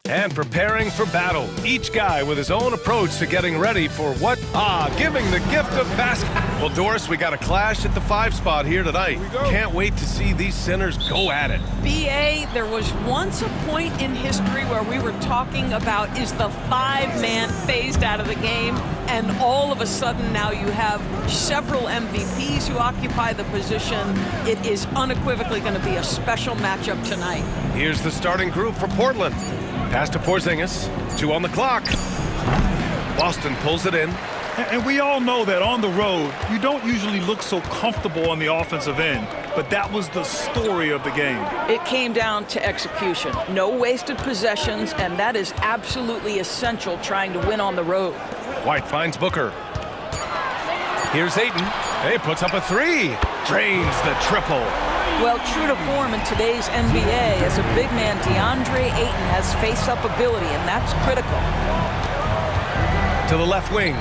And preparing for battle. Each guy with his own approach to getting ready for what? Giving the gift of basket. Well, Doris, we got a clash at the 5 spot here tonight. Can't wait to see these centers go at it. BA, there was once a point in history where we were talking about, is the 5-man phased out of the game? And all of a sudden now you have several MVPs who occupy the position. It is unequivocally going to be a special matchup tonight. Here's the starting group for Portland. Pass to Porzingis, 2 on the clock. Boston pulls it in. And we all know that on the road, you don't usually look so comfortable on the offensive end, but that was the story of the game. It came down to execution. No wasted possessions, and that is absolutely essential trying to win on the road. White finds Booker. Here's Ayton. He puts up a 3. Drains the triple. Well, true to form in today's NBA, as a big man, DeAndre Ayton has face-up ability, and that's critical. To the left wing.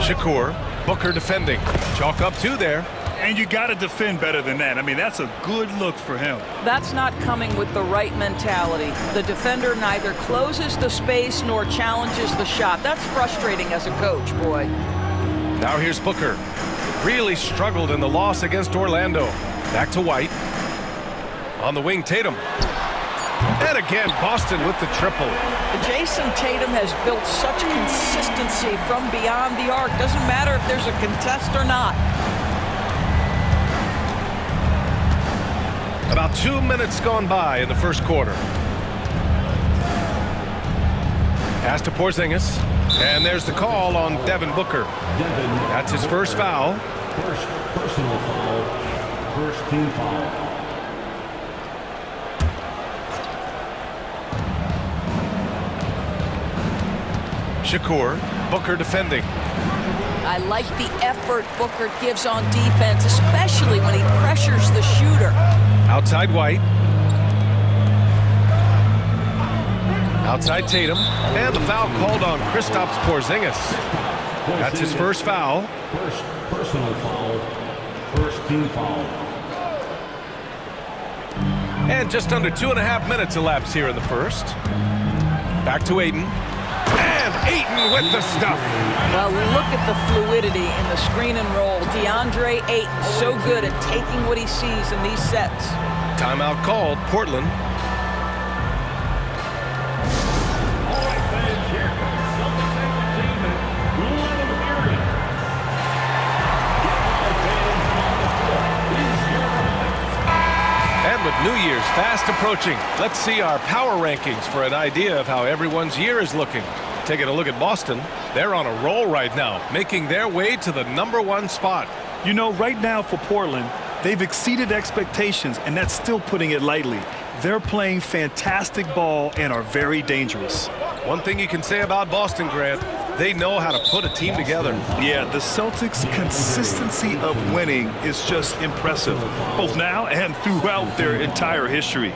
Shakur, Booker defending. Chalk up 2 there. And you got to defend better than that. I mean, that's a good look for him. That's not coming with the right mentality. The defender neither closes the space nor challenges the shot. That's frustrating as a coach, boy. Now here's Booker. Really struggled in the loss against Orlando. Back to White. On the wing, Tatum. And again, Boston with the triple. Jason Tatum has built such consistency from beyond the arc. Doesn't matter if there's a contest or not. About 2 minutes gone by in the first quarter. Pass to Porzingis. And there's the call on Devin Booker. That's his first foul. First personal foul. First team foul. Shakur, Booker defending. I like the effort Booker gives on defense, especially when he pressures the shooter. Outside White. Outside Tatum. And the foul called on Kristaps Porzingis. That's his first foul. First personal foul. First team foul. And just under 2.5 minutes elapsed here in the first. Back to Ayton. And Ayton with the stuff. Well, look at the fluidity in the screen and roll. DeAndre Ayton so good at taking what he sees in these sets. Timeout called, Portland. All right, fans, here comes Celtics entertainment. Live period. And with New Year's fast approaching, let's see our power rankings for an idea of how everyone's year is looking. Taking a look at Boston, they're on a roll right now, making their way to the #1 spot. You know, right now for Portland, they've exceeded expectations, and that's still putting it lightly. They're playing fantastic ball and are very dangerous. One thing you can say about Boston, Grant, they know how to put a team together. Yeah, the Celtics' consistency of winning is just impressive, both now and throughout their entire history.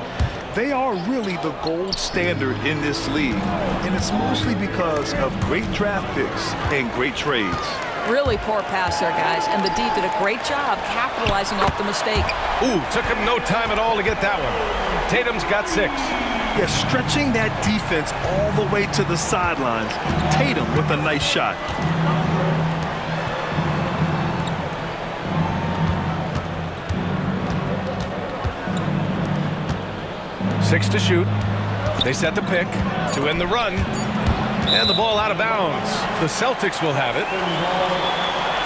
They are really the gold standard in this league, and it's mostly because of great draft picks and great trades. Really poor pass there, guys, and the D did a great job capitalizing off the mistake. Ooh, took him no time at all to get that one. Tatum's got 6. Yeah, stretching that defense all the way to the sidelines. Tatum with a nice shot. Six to shoot. They set the pick to end the run. And the ball out of bounds. The Celtics will have it.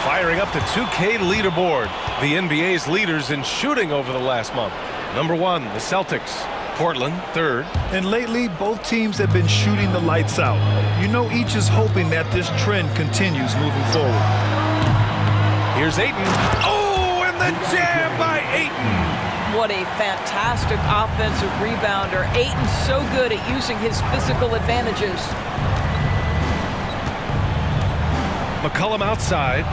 Firing up the 2K leaderboard. The NBA's leaders in shooting over the last month. #1, the Celtics. Portland, 3rd. And lately, both teams have been shooting the lights out. You know, each is hoping that this trend continues moving forward. Here's Ayton. Oh, and the jam by Ayton. What a fantastic offensive rebounder. Ayton's so good at using his physical advantages. McCollum outside.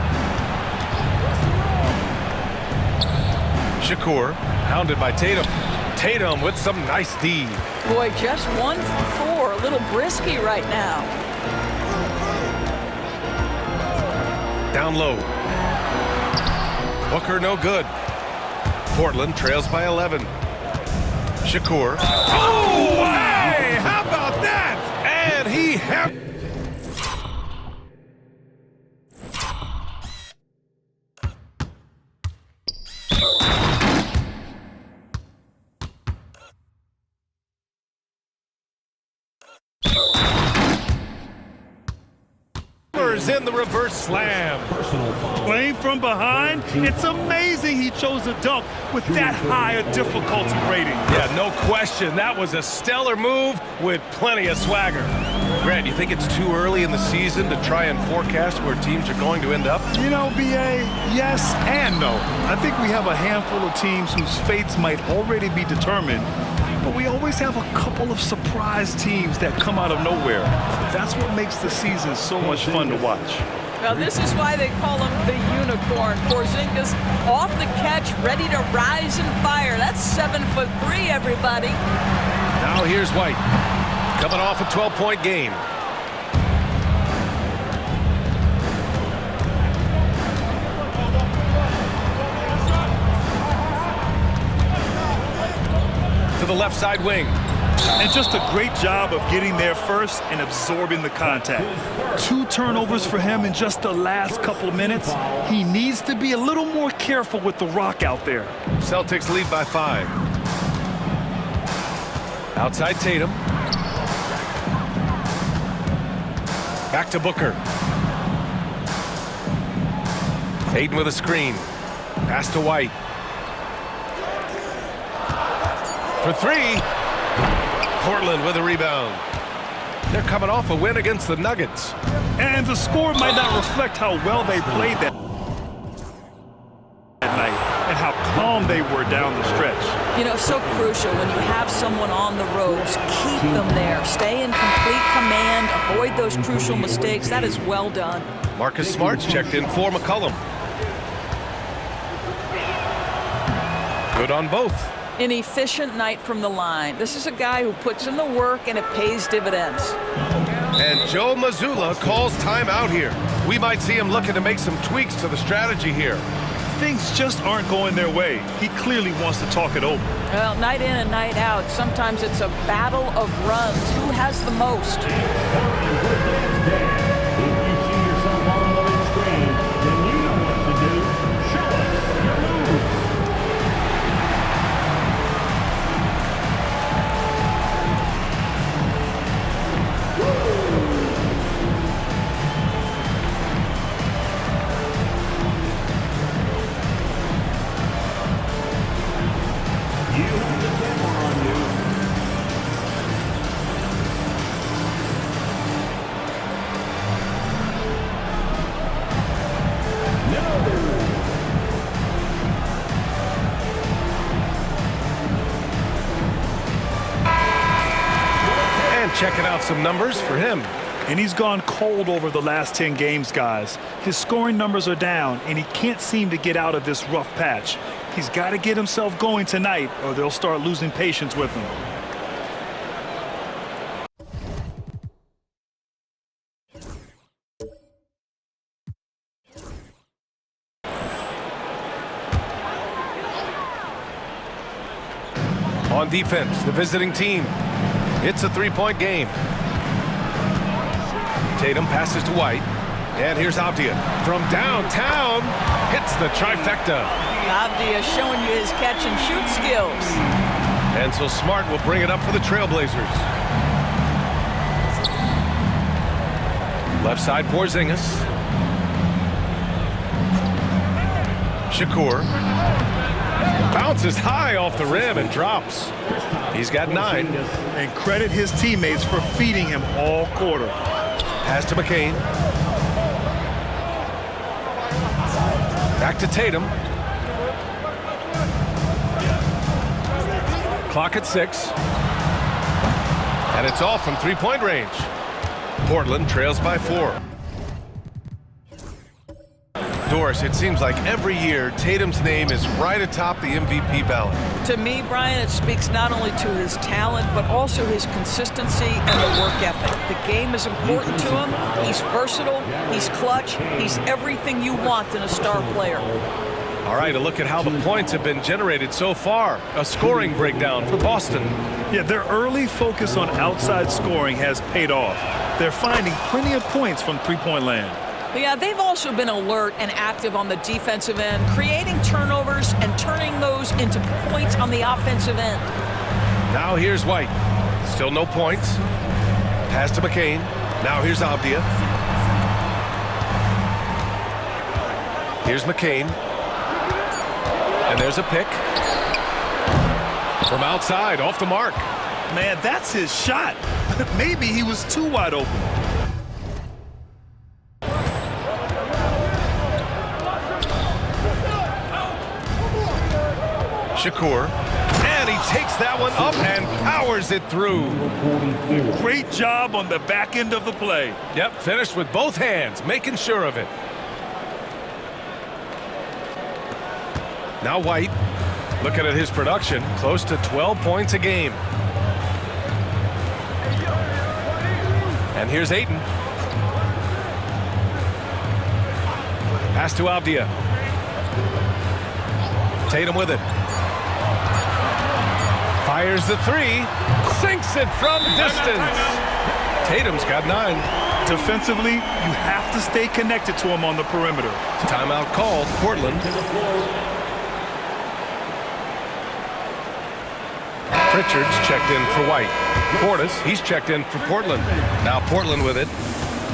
Shakur, hounded by Tatum. Tatum with some nice D. Boy, just 1 for 4. A little brisky right now. Down low. Booker no good. Portland trails by 11. Shakur. Oh, hey! How about that? And he in the reverse slam. Playing from behind, it's amazing he chose a dunk with that high a difficulty rating. Yeah, no question. That was a stellar move with plenty of swagger. Grant, you think it's too early in the season to try and forecast where teams are going to end up? You know, B.A., yes and no. I think we have a handful of teams whose fates might already be determined, but we always have a couple of surprise teams that come out of nowhere. That's what makes the season so much fun to watch. Now, this is why they call him the unicorn. Porzingis off the catch, ready to rise and fire. That's 7'3", everybody. Now here's White, coming off a 12-point game. To the left side wing. And just a great job of getting there first and absorbing the contact. 2 turnovers for him in just the last couple of minutes. He needs to be a little more careful with the rock out there. Celtics lead by 5. Outside Tatum. Back to Booker. Hayden with a screen. Pass to White. For 3. Portland with a rebound. They're coming off a win against the Nuggets. And the score might not reflect how well they played that night and how calm they were down the stretch. You know, so crucial when you have someone on the ropes. Keep them there. Stay in complete command. Avoid those crucial mistakes. That is well done. Marcus Smart's checked in for McCollum. Good on both. An efficient night from the line. This is a guy who puts in the work and it pays dividends. And Joe Mazzulla calls timeout here. We might see him looking to make some tweaks to the strategy here. Things just aren't going their way. He clearly wants to talk it over. Well, night in and night out, sometimes it's a battle of runs. Who has the most? If you see yourself on the big screen, then you know what to do. Show us your moves. Checking out some numbers for him. And he's gone cold over the last 10 games, guys. His scoring numbers are down, and he can't seem to get out of this rough patch. He's got to get himself going tonight, or they'll start losing patience with him. On defense, the visiting team. It's a 3-point game. Tatum passes to White. And here's Avdia from downtown. Hits the trifecta. Avdia showing you his catch and shoot skills. And so Smart will bring it up for the Trailblazers. Left side Porzingis. Shakur. Bounces high off the rim and drops. He's got 9. And credit his teammates for feeding him all quarter. Pass to McCain. Back to Tatum. Clock at 6. And it's off from 3-point range. Portland trails by 4. Doris, it seems like every year Tatum's name is right atop the MVP ballot. To me, Brian, it speaks not only to his talent, but also his consistency and the work ethic. The game is important to him. He's versatile. He's clutch. He's everything you want in a star player. All right, a look at how the points have been generated so far. A scoring breakdown for Boston. Yeah, their early focus on outside scoring has paid off. They're finding plenty of points from three-point land. Yeah, they've also been alert and active on the defensive end, creating turnovers and turning those into points on the offensive end. Now here's White. Still no points. Pass to McCain. Now here's Avdia. Here's McCain. And there's a pick. From outside, off the mark. Man, that's his shot. Maybe he was too wide open. Shakur. And he takes that one up and powers it through. Great job on the back end of the play. Yep, finished with both hands, making sure of it. Now White, looking at his production, close to 12 points a game. And here's Ayton. Pass to Avdia. Tatum with it. Fires the three, sinks it from distance. Tatum's got 9. Defensively, you have to stay connected to him on the perimeter. Timeout called, Portland. Pritchard's checked in for White. Portis, he's checked in for Portland. Now Portland with it.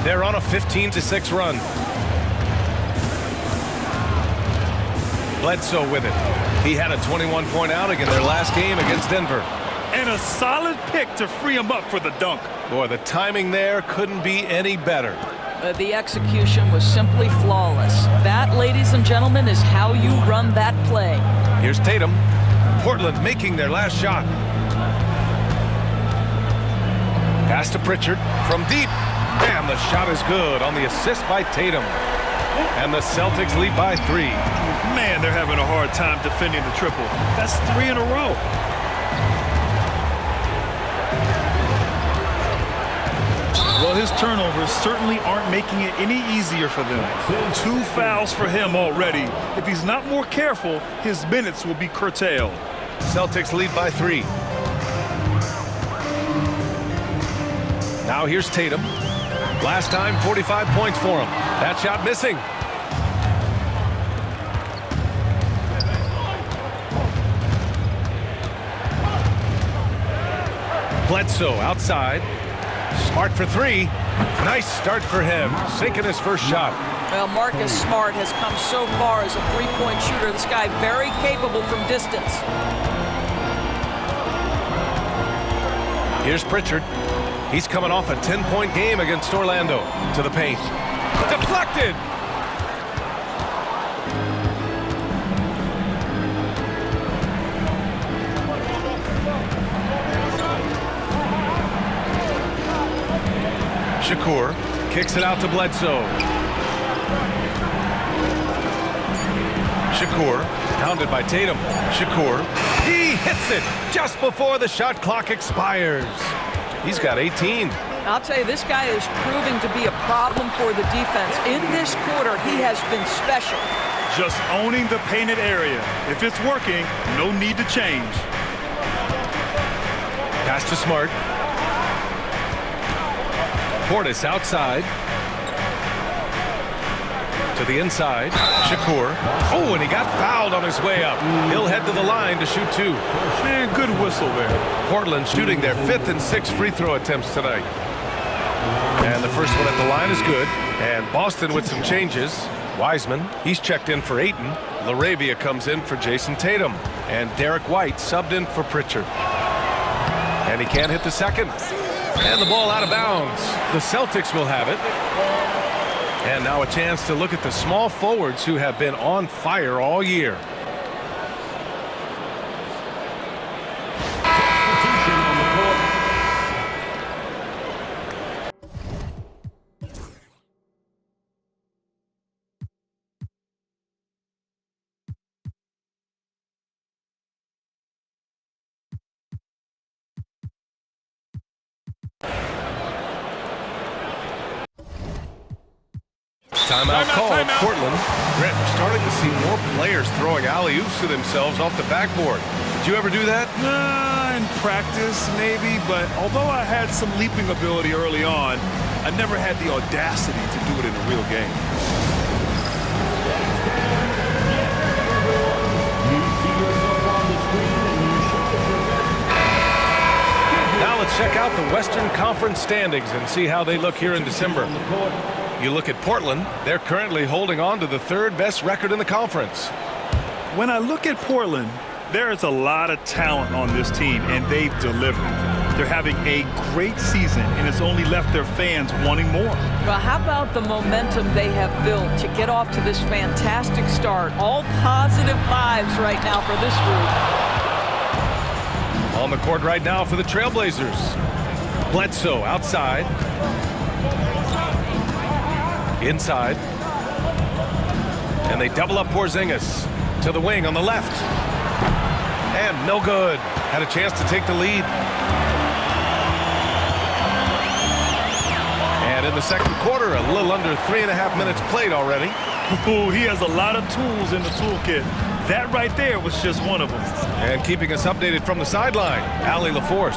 They're on a 15-6 run. Bledsoe with it. He had a 21-point outing in their last game against Denver. And a solid pick to free him up for the dunk. Boy, the timing there couldn't be any better. The execution was simply flawless. That, ladies and gentlemen, is how you run that play. Here's Tatum. Portland making their last shot. Pass to Pritchard from deep. And the shot is good on the assist by Tatum. And the Celtics lead by 3. Man, they're having a hard time defending the triple. That's 3 in a row. Well, his turnovers certainly aren't making it any easier for them. 2 fouls for him already. If he's not more careful, his minutes will be curtailed. Celtics lead by 3. Now here's Tatum. Last time, 45 points for him. That shot missing. Bledsoe outside. Smart for 3. Nice start for him. Sinking his first shot. Well, Marcus Smart has come so far as a three-point shooter. This guy very capable from distance. Here's Pritchard. He's coming off a 10-point game against Orlando. To the paint. Deflected! Shakur kicks it out to Bledsoe. Shakur, pounded by Tatum. Shakur, he hits it just before the shot clock expires. He's got 18. I'll tell you, this guy is proving to be a problem for the defense. In this quarter, he has been special. Just owning the painted area. If it's working, no need to change. Pass to Smart. Portis outside. To the inside. Shakur. Oh, and he got fouled on his way up. He'll head to the line to shoot 2. Man, good whistle there. Portland shooting their 5th and 6th free throw attempts tonight. And the first one at the line is good. And Boston with some changes. Wiseman, he's checked in for Ayton. LaRavia comes in for Jason Tatum. And Derek White subbed in for Pritchard. And he can't hit the second. And the ball out of bounds. The Celtics will have it. And now a chance to look at the small forwards who have been on fire all year. Timeout called, Portland. Brett, we're starting to see more players throwing alley-oops to themselves off the backboard. Did you ever do that? In practice, maybe, but although I had some leaping ability early on, I never had the audacity to do it in a real game. Now let's check out the Western Conference standings and see how they look here in December. You look at Portland, they're currently holding on to the third best record in the conference. When I look at Portland, there is a lot of talent on this team, and they've delivered. They're having a great season, and it's only left their fans wanting more. Well, how about the momentum they have built to get off to this fantastic start? All positive vibes right now for this group. On the court right now for the Trailblazers. Bledsoe outside. Inside. And they double up Porzingis to the wing on the left. And no good. Had a chance to take the lead. And in the second quarter, a little under 3.5 minutes played already. Ooh, he has a lot of tools in the toolkit. That right there was just one of them. And keeping us updated from the sideline, Allie LaForce.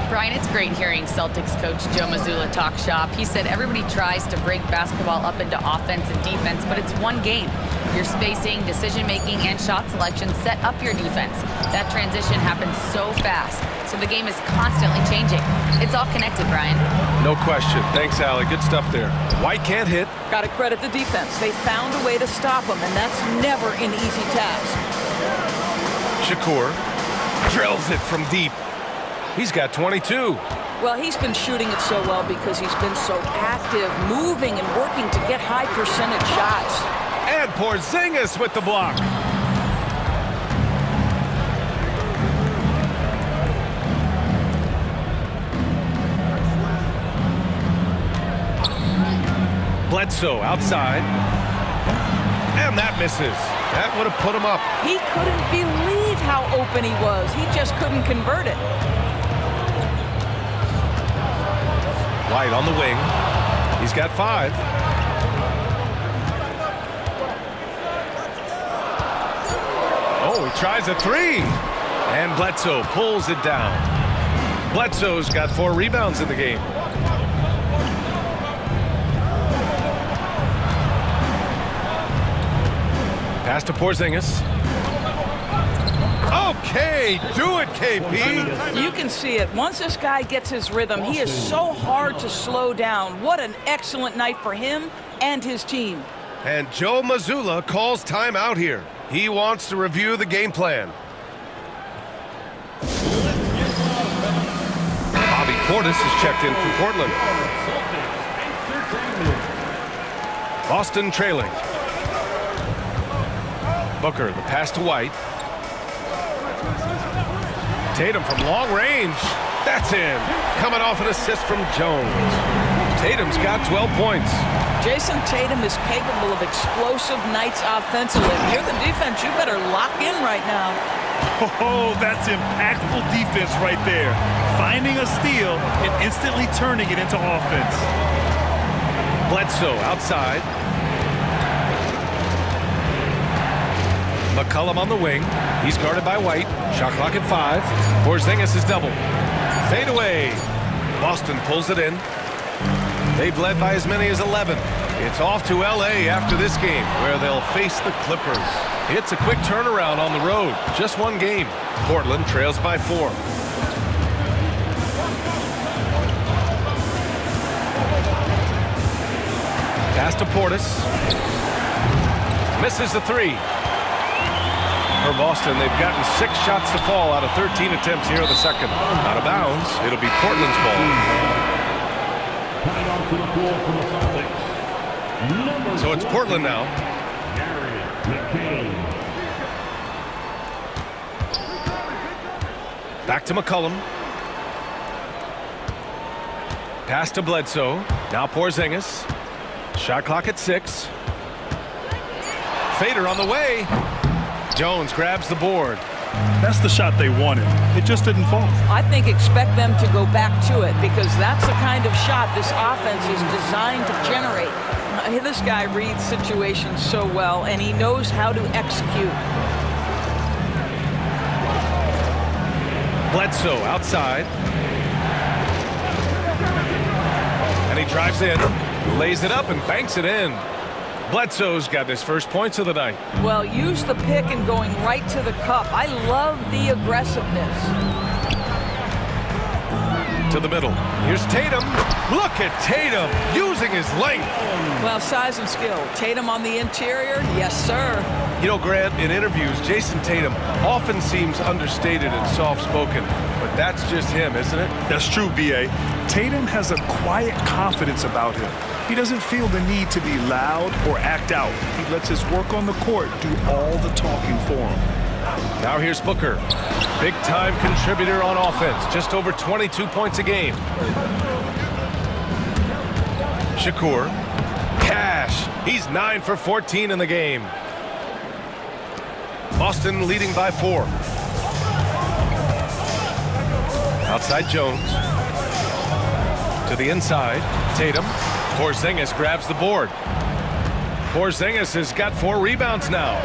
Brian, it's great hearing Celtics coach Joe Mazzulla talk shop. He said everybody tries to break basketball up into offense and defense, but it's one game. Your spacing, decision-making, and shot selection set up your defense. That transition happens so fast, so the game is constantly changing. It's all connected, Brian. No question. Thanks, Allie. Good stuff there. White can't hit. Got to credit the defense. They found a way to stop him, and that's never an easy task. Shakur drills it from deep. He's got 22. Well, he's been shooting it so well because he's been so active, moving and working to get high percentage shots. And Porzingis with the block. Bledsoe outside. And that misses. That would have put him up. He couldn't believe how open he was. He just couldn't convert it. White on the wing. He's got 5. Oh, he tries a 3. And Bledsoe pulls it down. Bledsoe's got 4 rebounds in the game. Pass to Porzingis. Okay, do it, KP. You can see it. Once this guy gets his rhythm, he is so hard to slow down. What an excellent night for him and his team. And Joe Mazzulla calls timeout here. He wants to review the game plan. Bobby Portis is checked in for Portland. Boston trailing. Booker, the pass to White. Tatum from long range. That's in. Coming off an assist from Jones. Tatum's got 12 points. Jason Tatum is capable of explosive nights offensively. If you're the defense, you better lock in right now. Oh, that's impactful defense right there. Finding a steal and instantly turning it into offense. Bledsoe outside. McCollum on the wing. He's guarded by White. Shot clock at 5. Porzingis is double. Fade away. Boston pulls it in. They've led by as many as 11. It's off to LA after this game, where they'll face the Clippers. It's a quick turnaround on the road. Just one game. Portland trails by 4. Pass to Portis. Misses the 3. For Boston, they've gotten 6 shots to fall out of 13 attempts here in the second. Out of bounds, it'll be Portland's ball. So it's Portland now. Back to McCollum. Pass to Bledsoe. Now Porzingis. Shot clock at 6. Fader on the way. Jones grabs the board. That's the shot they wanted. It just didn't fall. I think expect them to go back to it because that's the kind of shot this offense is designed to generate. This guy reads situations so well, and he knows how to execute. Bledsoe outside. And he drives in, lays it up, and banks it in. Bledsoe's got his first points of the night. Well, use the pick and going right to the cup. I love the aggressiveness. To the middle. Here's Tatum. Look at Tatum using his length. Well, size and skill. Tatum on the interior, yes, sir. You know, Grant, in interviews, Jason Tatum often seems understated and soft-spoken, but that's just him, isn't it? That's true, B.A. Tatum has a quiet confidence about him. He doesn't feel the need to be loud or act out. He lets his work on the court do all the talking for him. Now here's Booker. Big-time contributor on offense. Just over 22 points a game. Shakur. Cash. He's 9 for 14 in the game. Boston leading by 4. Outside Jones. To the inside. Tatum. Porzingis grabs the board. Porzingis has got 4 rebounds now.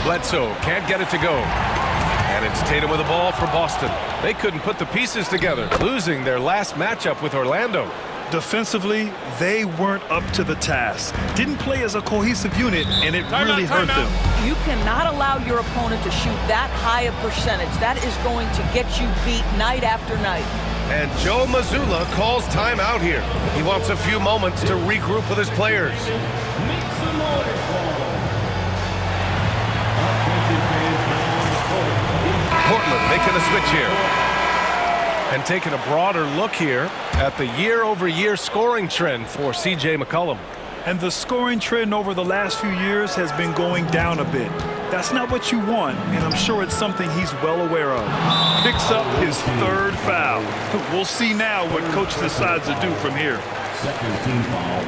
Bledsoe can't get it to go. And it's Tatum with the ball for Boston. They couldn't put the pieces together, losing their last matchup with Orlando. Defensively, they weren't up to the task. Didn't play as a cohesive unit, and it really hurt them. You cannot allow your opponent to shoot that high a percentage. That is going to get you beat night after night. And Joe Mazzulla calls timeout here. He wants a few moments to regroup with his players. Make some noise for them. Portland making a switch here. And taking a broader look here at the year-over-year scoring trend for C.J. McCollum. And the scoring trend over the last few years has been going down a bit. That's not what you want, and I'm sure it's something he's well aware of. Picks up his 3rd foul. We'll see now what coach decides to do from here. Second team foul.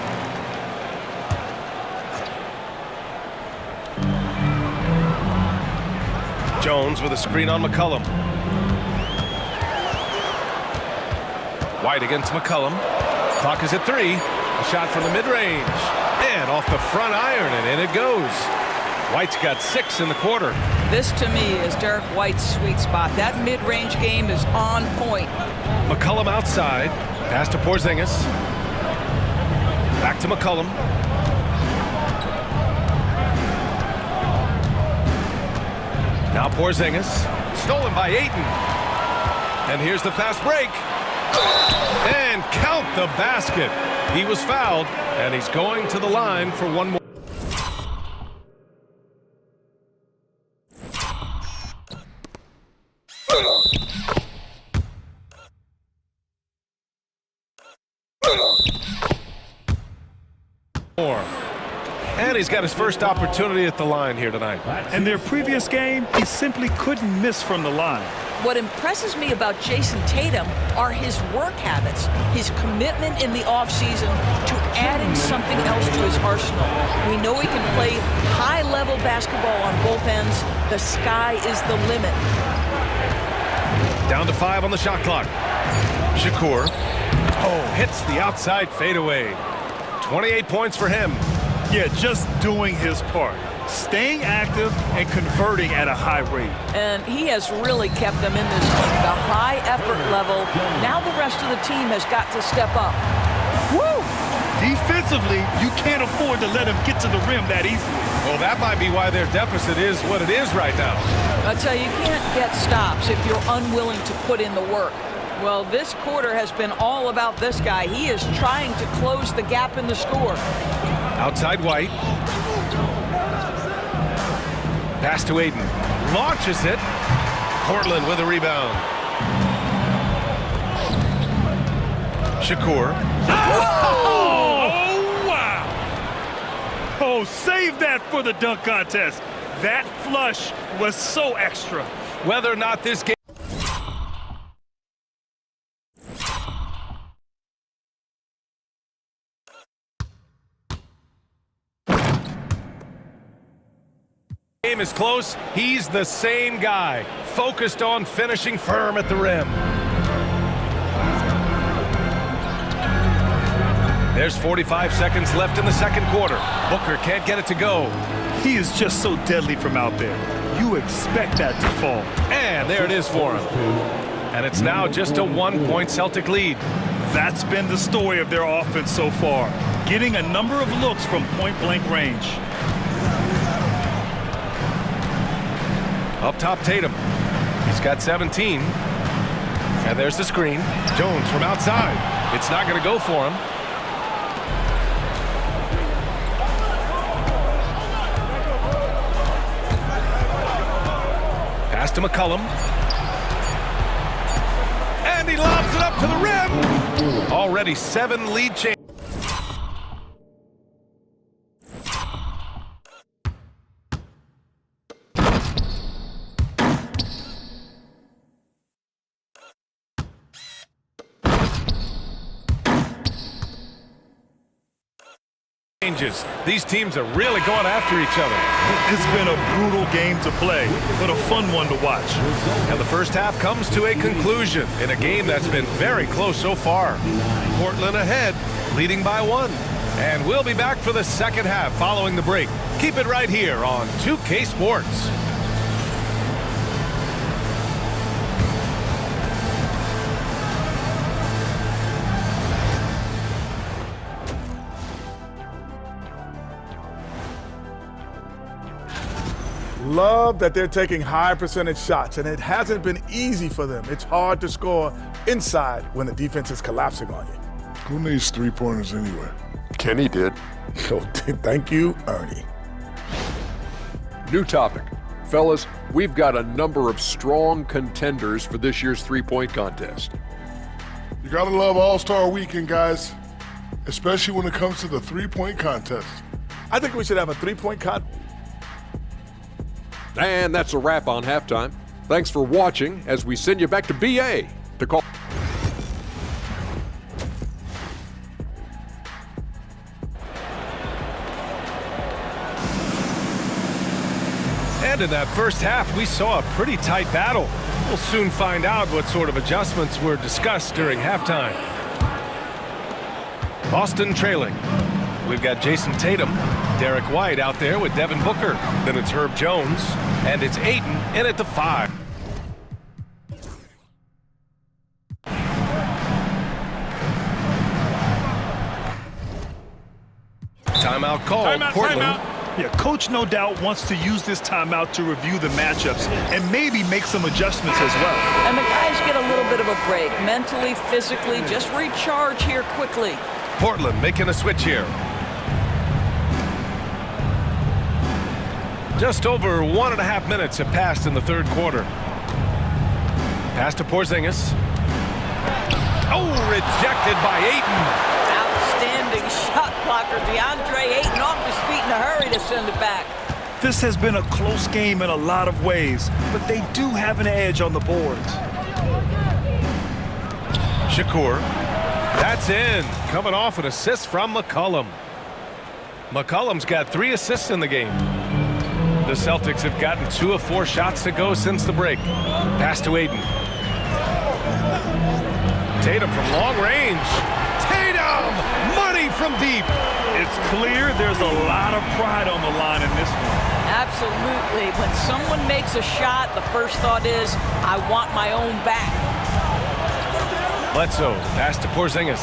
Jones with a screen on McCollum. White against McCollum. Clock is at 3. A shot from the mid-range. And off the front iron, and in it goes. White's got 6 in the quarter. This, to me, is Derek White's sweet spot. That mid-range game is on point. McCollum outside. Pass to Porzingis. Back to McCollum. Now Porzingis. Stolen by Ayton. And here's the fast break. And count the basket. He was fouled, and he's going to the line for one more. And he's got his first opportunity at the line here tonight. In their previous game, he simply couldn't miss from the line. What impresses me about Jason Tatum are his work habits, his commitment in the offseason to adding something else to his arsenal. We know he can play high-level basketball on both ends. The sky is the limit. Down to 5 on the shot clock. Shakur. Oh, hits the outside fadeaway. 28 points for him. Yeah, just doing his part. Staying active and converting at a high rate. And he has really kept them in this game. The high effort level. Now the rest of the team has got to step up. Woo! Defensively, you can't afford to let him get to the rim that easily. Well, that might be why their deficit is what it is right now. I tell you, you can't get stops if you're unwilling to put in the work. Well, this quarter has been all about this guy. He is trying to close the gap in the score. Outside White. Pass to Ayton. Launches it. Portland with a rebound. Shakur. Oh, wow! Oh, save that for the dunk contest. That flush was so extra. Whether or not this game is close, he's the same guy, focused on finishing firm at the rim. There's 45 seconds left in the second quarter. Booker can't get it to go. He is just so deadly from out there. You expect that to fall. And there it is for him. And it's now just a 1-point Celtic lead. That's been the story of their offense so far, getting a number of looks from point-blank range. Up top, Tatum. He's got 17. And there's the screen. Jones from outside. It's not going to go for him. Pass to McCollum. And he lobs it up to the rim. Already 7 lead change. These teams are really going after each other. It's been a brutal game to play, but a fun one to watch. And the first half comes to a conclusion in a game that's been very close so far. Portland ahead, leading by 1. And we'll be back for the second half following the break. Keep it right here on 2K Sports. Love that they're taking high percentage shots, and it hasn't been easy for them. It's hard to score inside when the defense is collapsing on you. Who needs three-pointers anyway? Kenny did. So thank you, Ernie. New topic. Fellas, we've got a number of strong contenders for this year's three-point contest. You gotta love All-Star Weekend, guys, especially when it comes to the three-point contest. I think we should have a three-point contest. And that's a wrap on halftime. Thanks for watching as we send you back to BA to call. And in that first half, we saw a pretty tight battle. We'll soon find out what sort of adjustments were discussed during halftime. Boston trailing. We've got Jason Tatum, Derek White out there with Devin Booker. Then it's Herb Jones, and it's Ayton in at the 5. Timeout called. Portland. Yeah, coach no doubt wants to use this timeout to review the matchups and maybe make some adjustments as well. And the guys get a little bit of a break, mentally, physically, just recharge here quickly. Portland making a switch here. Just over 1.5 minutes have passed in the third quarter. Pass to Porzingis. Oh, rejected by Ayton. Outstanding shot blocker. DeAndre Ayton off his feet in a hurry to send it back. This has been a close game in a lot of ways, but they do have an edge on the boards. Shakur. That's in. Coming off an assist from McCollum. McCollum's got 3 assists in the game. The Celtics have gotten 2 of 4 shots to go since the break. Pass to Ayton. Tatum from long range. Tatum! Money from deep. It's clear there's a lot of pride on the line in this one. Absolutely. When someone makes a shot, the first thought is, I want my own back. Bledsoe. Pass to Porzingis.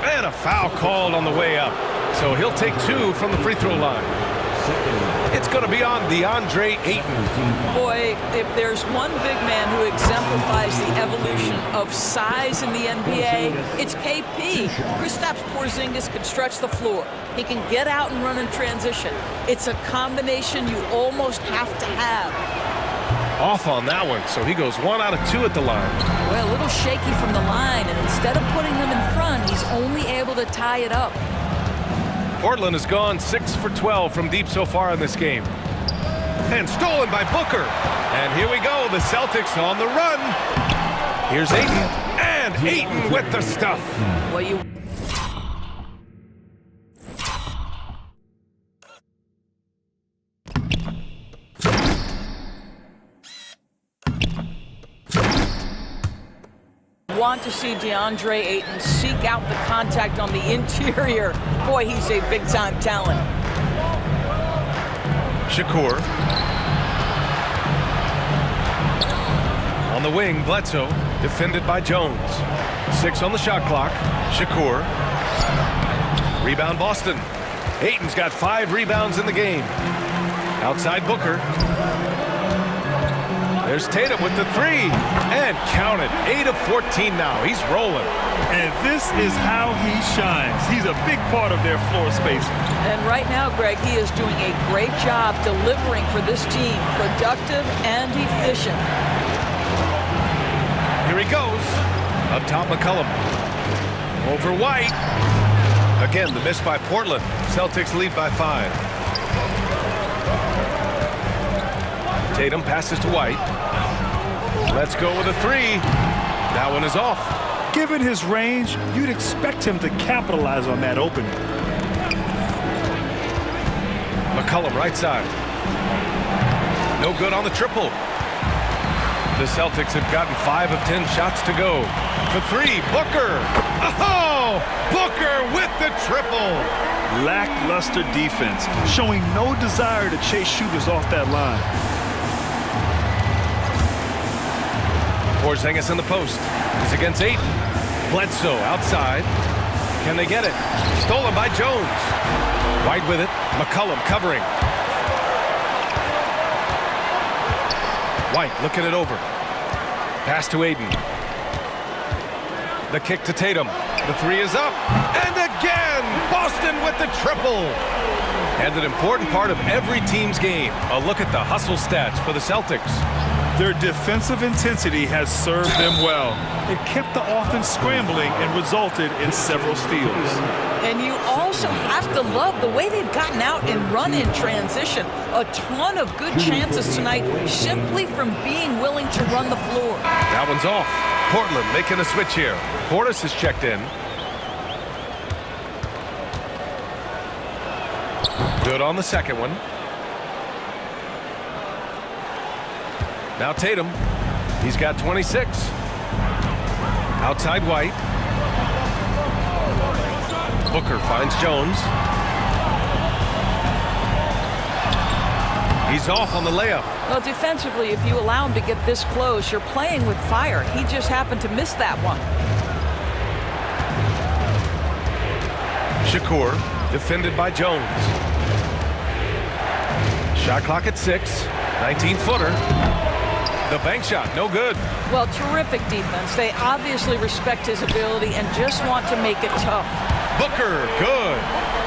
And a foul called on the way up. So he'll take 2 from the free throw line. It's going to be on DeAndre Ayton. Boy, if there's one big man who exemplifies the evolution of size in the NBA, it's KP. Kristaps Porzingis can stretch the floor. He can get out and run in transition. It's a combination you almost have to have. Off on that one, so he goes 1 out of 2 at the line. Well, a little shaky from the line, and instead of putting them in front, he's only able to tie it up. Portland has gone 6 for 12 from deep so far in this game. And stolen by Booker. And here we go, the Celtics on the run. Here's Ayton, and Ayton with the stuff. Well, you... want to see DeAndre Ayton seek out the contact on the interior. Boy, he's a big-time talent. Shakur. On the wing, Bledsoe, defended by Jones. 6 on the shot clock. Shakur. Rebound Boston. Ayton's got 5 rebounds in the game. Outside Booker. There's Tatum with the 3. And counted. 8 of 14 now. He's rolling. And this is how he shines. He's a big part of their floor space. And right now, Greg, he is doing a great job delivering for this team. Productive and efficient. Here he goes. Up top, McCollum. Over White. Again, the miss by Portland. Celtics lead by 5. Tatum passes to White. Let's go with a 3. That one is off. Given his range, you'd expect him to capitalize on that opening. McCollum right side. No good on the triple. The Celtics have gotten 5 of 10 shots to go. For 3, Booker. Oh, Booker with the triple. Lackluster defense, showing no desire to chase shooters off that line. Porzingis in the post. He's against Ayton. Bledsoe outside. Can they get it? Stolen by Jones. White with it. McCollum covering. White looking it over. Pass to Ayton. The kick to Tatum. The 3 is up. And again, Boston with the triple. And an important part of every team's game. A look at the hustle stats for the Celtics. Their defensive intensity has served them well. It kept the offense scrambling and resulted in several steals. And you also have to love the way they've gotten out and run in transition. A ton of good chances tonight simply from being willing to run the floor. That one's off. Portland making a switch here. Portis is checked in. Good on the second one. Now Tatum. He's got 26. Outside White. Booker finds Jones. He's off on the layup. Well, defensively, if you allow him to get this close, you're playing with fire. He just happened to miss that one. Shakur, defended by Jones. Shot clock at 6. 19-footer. The bank shot, no good. Well, terrific defense. They obviously respect his ability and just want to make it tough. Booker, good.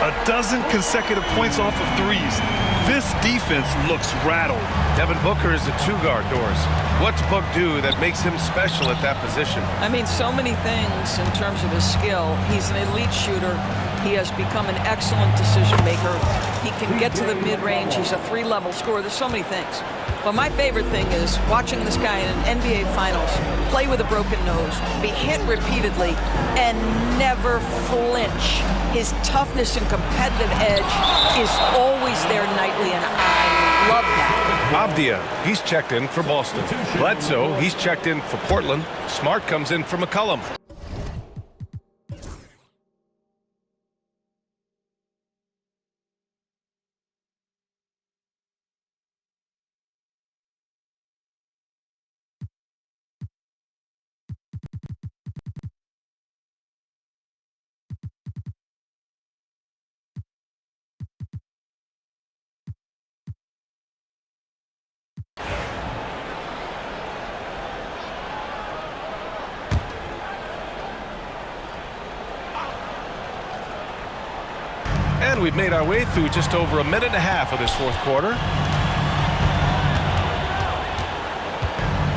A dozen consecutive points off of 3s. This defense looks rattled. Devin Booker is a 2-guard, Doris. What's Book do that makes him special at that position? I mean, so many things in terms of his skill. He's an elite shooter. He has become an excellent decision maker. He can get to the mid-range. He's a 3-level scorer. There's so many things. But my favorite thing is watching this guy in an NBA Finals play with a broken nose, be hit repeatedly, and never flinch. His toughness and competitive edge is always there nightly, and I love that. Avdia, he's checked in for Boston. Bledsoe, he's checked in for Portland. Smart comes in for McCollum. And we've made our way through just over a minute and a half of this fourth quarter.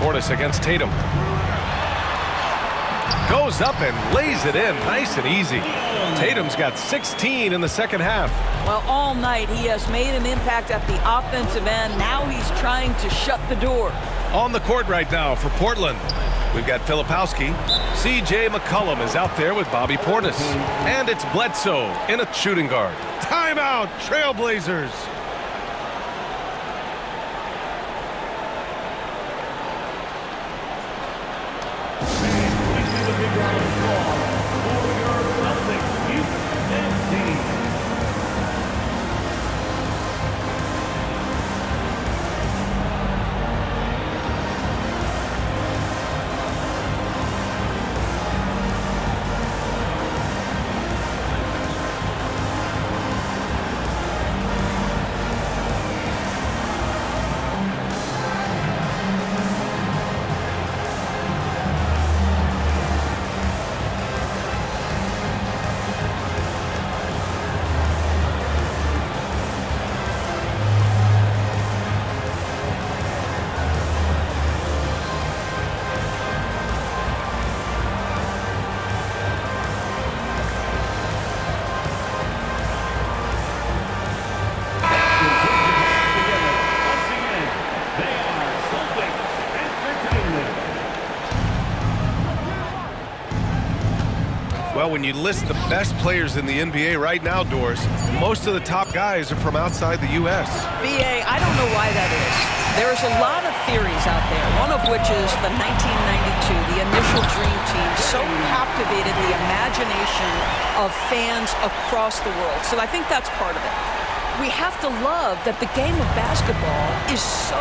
Portis against Tatum. Goes up and lays it in nice and easy. Tatum's got 16 in the second half. Well, all night he has made an impact at the offensive end. Now he's trying to shut the door. On the court right now for Portland, we've got Filipowski. C.J. McCollum is out there with Bobby Portis. And it's Bledsoe in a shooting guard. Timeout, Trailblazers. when you list the best players in the NBA right now, Doris, most of the top guys are from outside the U.S. BA, I don't know why that is. There's a lot of theories out there, one of which is the 1992, the initial Dream Team, so captivated the imagination of fans across the world. So I think that's part of it. We have to love that the game of basketball is so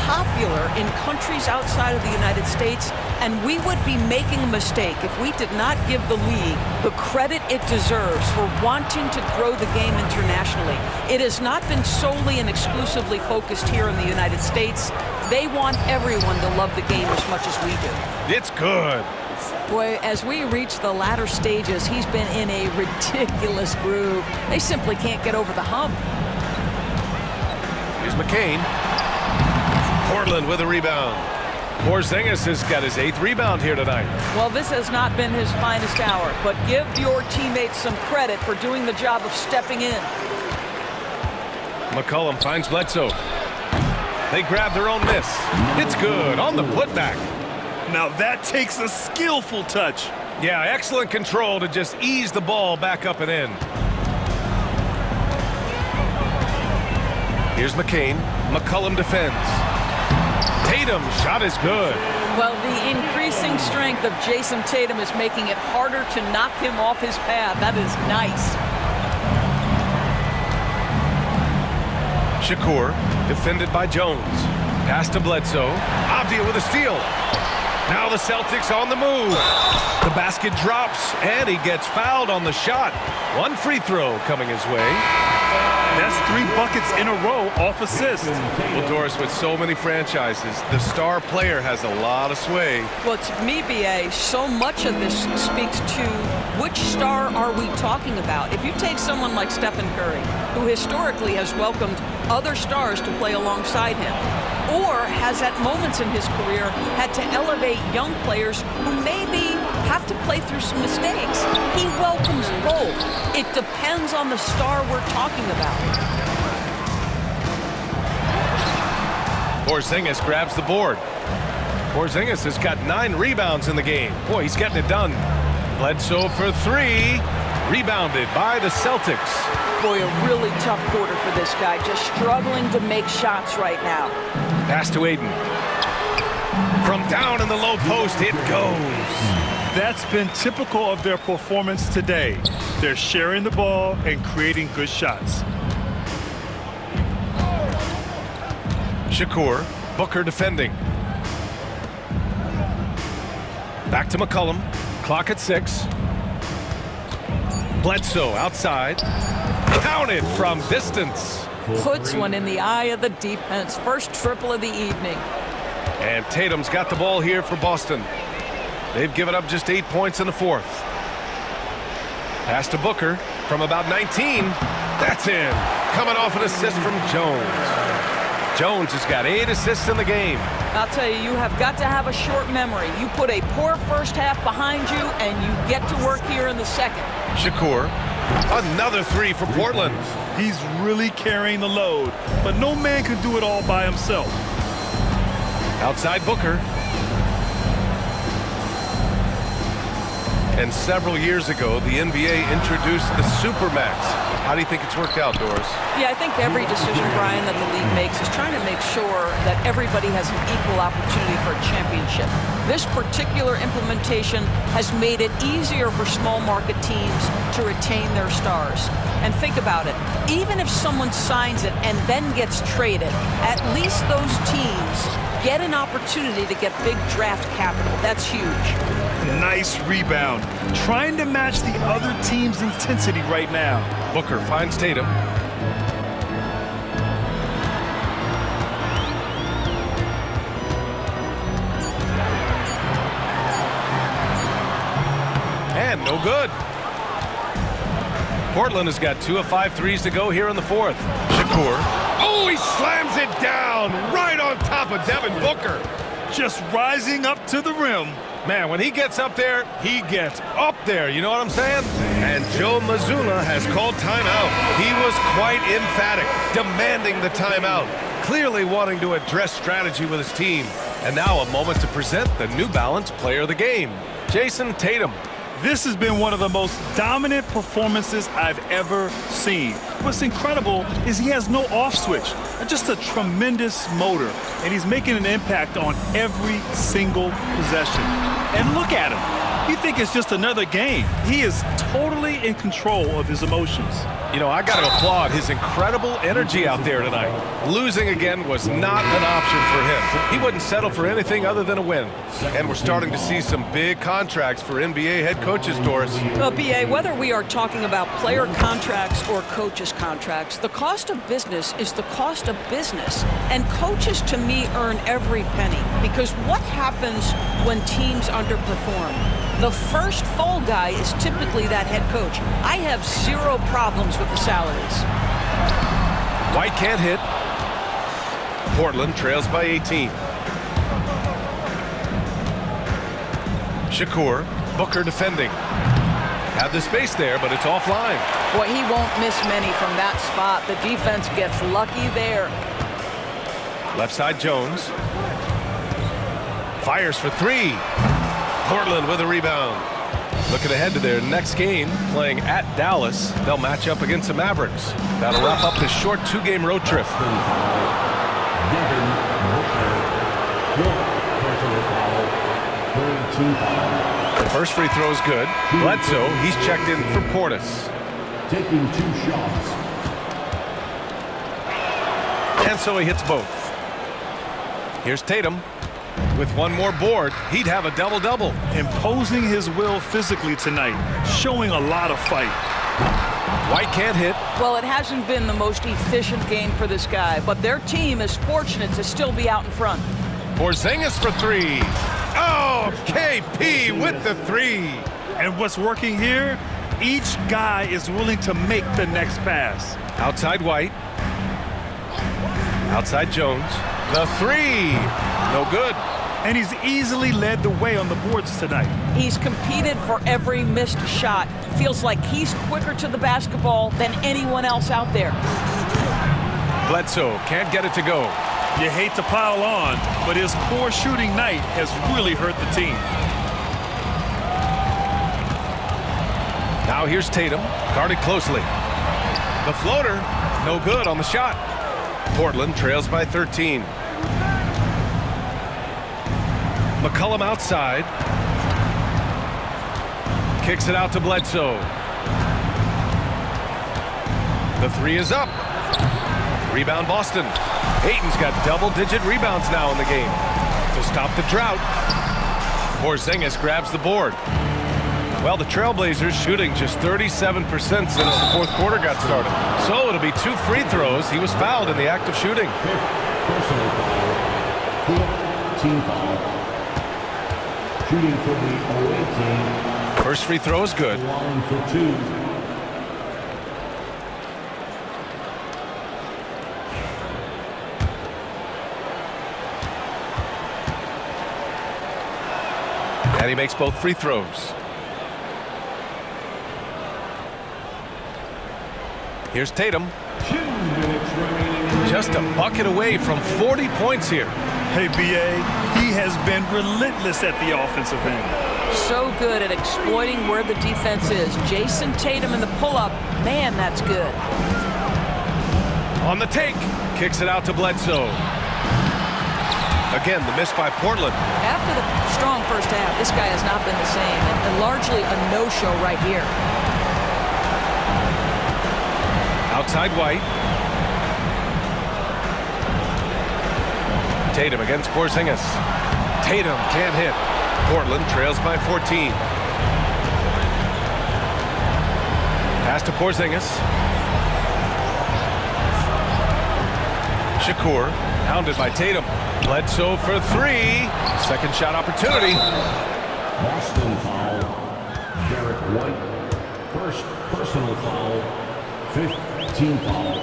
popular in countries outside of the United States, and we would be making a mistake if we did not give the league the credit it deserves for wanting to grow the game internationally. It has not been solely and exclusively focused here in the United States. They want everyone to love the game as much as we do. It's good. Boy, as we reach the latter stages, he's been in a ridiculous groove. They simply can't get over the hump. Here's McCain. Portland with a rebound. Porzingis has got his 8th rebound here tonight. Well, this has not been his finest hour, but give your teammates some credit for doing the job of stepping in. McCollum finds Bledsoe. They grab their own miss. It's good on the putback. Now that takes a skillful touch. Yeah, excellent control to just ease the ball back up and in. Here's McCain. McCollum defends. Tatum shot is good. Well, the increasing strength of Jason Tatum is making it harder to knock him off his path. That is nice. Shakur defended by Jones. Pass to Bledsoe. Avdia with a steal. Now the Celtics on the move. The basket drops, and he gets fouled on the shot. One free throw coming his way. That's 3 buckets in a row off assist. Well, Doris, with so many franchises, the star player has a lot of sway. Well, to me, BA, so much of this speaks to which star are we talking about. If you take someone like Stephen Curry, who historically has welcomed other stars to play alongside him, or has at moments in his career had to elevate young players who maybe have to play through some mistakes, he welcomes both. It depends on the star we're talking about. Porzingis grabs the board. Porzingis has got 9 rebounds in the game. Boy, he's getting it done. Bledsoe for 3. Rebounded by the Celtics. Boy, a really tough quarter for this guy, just struggling to make shots right now. Pass to Aiden. From down in the low post, it goes. That's been typical of their performance today. They're sharing the ball and creating good shots. Shakur, Booker defending. Back to McCollum. Clock at 6. Bledsoe outside. Counted from distance. Puts one in the eye of the defense. First triple of the evening. And Tatum's got the ball here for Boston. They've given up just 8 points in the 4th. Pass to Booker from about 19. That's in. Coming off an assist from Jones. Jones has got 8 assists in the game. I'll tell you, you have got to have a short memory. You put a poor first half behind you, and you get to work here in the second. Shakur, another 3 for Portland. He's really carrying the load, but no man can do it all by himself. Outside Booker. And several years ago, the NBA introduced the Supermax. How do you think it's worked out, Doris? Yeah, I think every decision, Brian, that the league makes is trying to make sure that everybody has an equal opportunity for a championship. This particular implementation has made it easier for small market teams to retain their stars. And think about it. Even if someone signs it and then gets traded, at least those teams get an opportunity to get big draft capital. That's huge. Nice rebound. Trying to match the other team's intensity right now. Booker finds Tatum. And no good. Portland has got 2 of 5 threes to go here in the 4th. Shakur. Oh, he slams it down right on top of Devin Booker. Just rising up to the rim. Man, when he gets up there, he gets up there. You know what I'm saying? And Joe Mazzulla has called timeout. He was quite emphatic, demanding the timeout, clearly wanting to address strategy with his team. And now a moment to present the New Balance Player of the Game, Jason Tatum. This has been one of the most dominant performances I've ever seen. What's incredible is he has no off switch, just a tremendous motor, and he's making an impact on every single possession. And look at him. You think it's just another game. He is totally in control of his emotions. You know, I got to applaud his incredible energy out there tonight. Losing again was not an option for him. He wouldn't settle for anything other than a win. And we're starting to see some big contracts for NBA head coaches, Doris. Well, BA, whether we are talking about player contracts or coaches' contracts, the cost of business is the cost of business. And coaches, to me, earn every penny. Because what happens when teams underperform? The first fall guy is typically that head coach. I have zero problems with the salaries. White can't hit. Portland trails by 18. Shakur, Booker defending. Had the space there, but it's offline. Boy, he won't miss many from that spot. The defense gets lucky there. Left side Jones. Fires for three. Portland with a rebound. Looking ahead to their next game, playing at Dallas. They'll match up against the Mavericks. That'll wrap up this short two-game road trip. The first free throw is good. Bledsoe, he's checked in for Portis. Taking 2 shots. And so he hits both. Here's Tatum. With one more board, he'd have a double-double. Imposing his will physically tonight, showing a lot of fight. White can't hit. Well, it hasn't been the most efficient game for this guy, but their team is fortunate to still be out in front. Porzingis for three. Oh, KP with the three. And what's working here? Each guy is willing to make the next pass. Outside White. Outside Jones. The three. No good. And he's easily led the way on the boards tonight. He's competed for every missed shot. Feels like he's quicker to the basketball than anyone else out there. Bledsoe can't get it to go. You hate to pile on, but his poor shooting night has really hurt the team. Now here's Tatum, guarded closely. The floater, no good on the shot. Portland trails by 13. McCollum outside. Kicks it out to Bledsoe. The three is up. Rebound Boston. Ayton's got double-digit rebounds now in the game. To stop the drought, Porzingis grabs the board. Well, the Trailblazers shooting just 37% since the fourth quarter got started. So it'll be 2 free throws. He was fouled in the act of shooting. Personal foul. Team foul. Shooting for the away team. First free throw is good. Line for 2. And he makes both free throws. Here's Tatum. 2 minutes remaining. Just a bucket away from 40 points here. Hey, BA, he has been relentless at the offensive end. So good at exploiting where the defense is. Jason Tatum in the pull-up. Man, that's good. On the take. Kicks it out to Bledsoe. Again, the miss by Portland. After the strong first half, this guy has not been the same, and largely a no-show right here. Outside White. Tatum against Porzingis. Tatum can't hit. Portland trails by 14. Pass to Porzingis. Shakur, hounded by Tatum. Bledsoe for three. Second shot opportunity. Boston foul. Derek White. First personal foul. 5th team foul.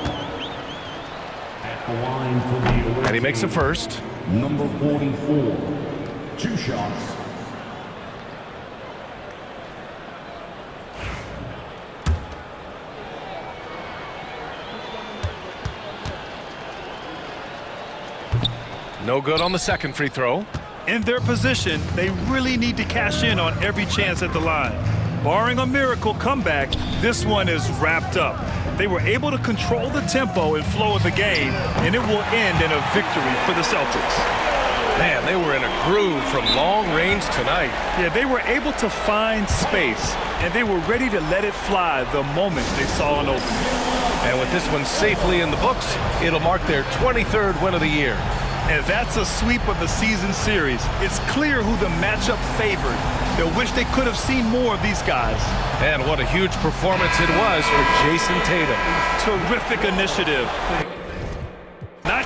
At the line for the away And he makes the team, first. Number 44. 2 shots. No good on the second free throw. In their position, they really need to cash in on every chance at the line. Barring a miracle comeback, this one is wrapped up. They were able to control the tempo and flow of the game, and it will end in a victory for the Celtics. Man, they were in a groove from long range tonight. Yeah, they were able to find space, and they were ready to let it fly the moment they saw an opening. And with this one safely in the books, it'll mark their 23rd win of the year. And that's a sweep of the season series. It's clear who the matchup favored. They'll wish they could have seen more of these guys. And what a huge performance it was for Jason Tatum. Terrific initiative. Not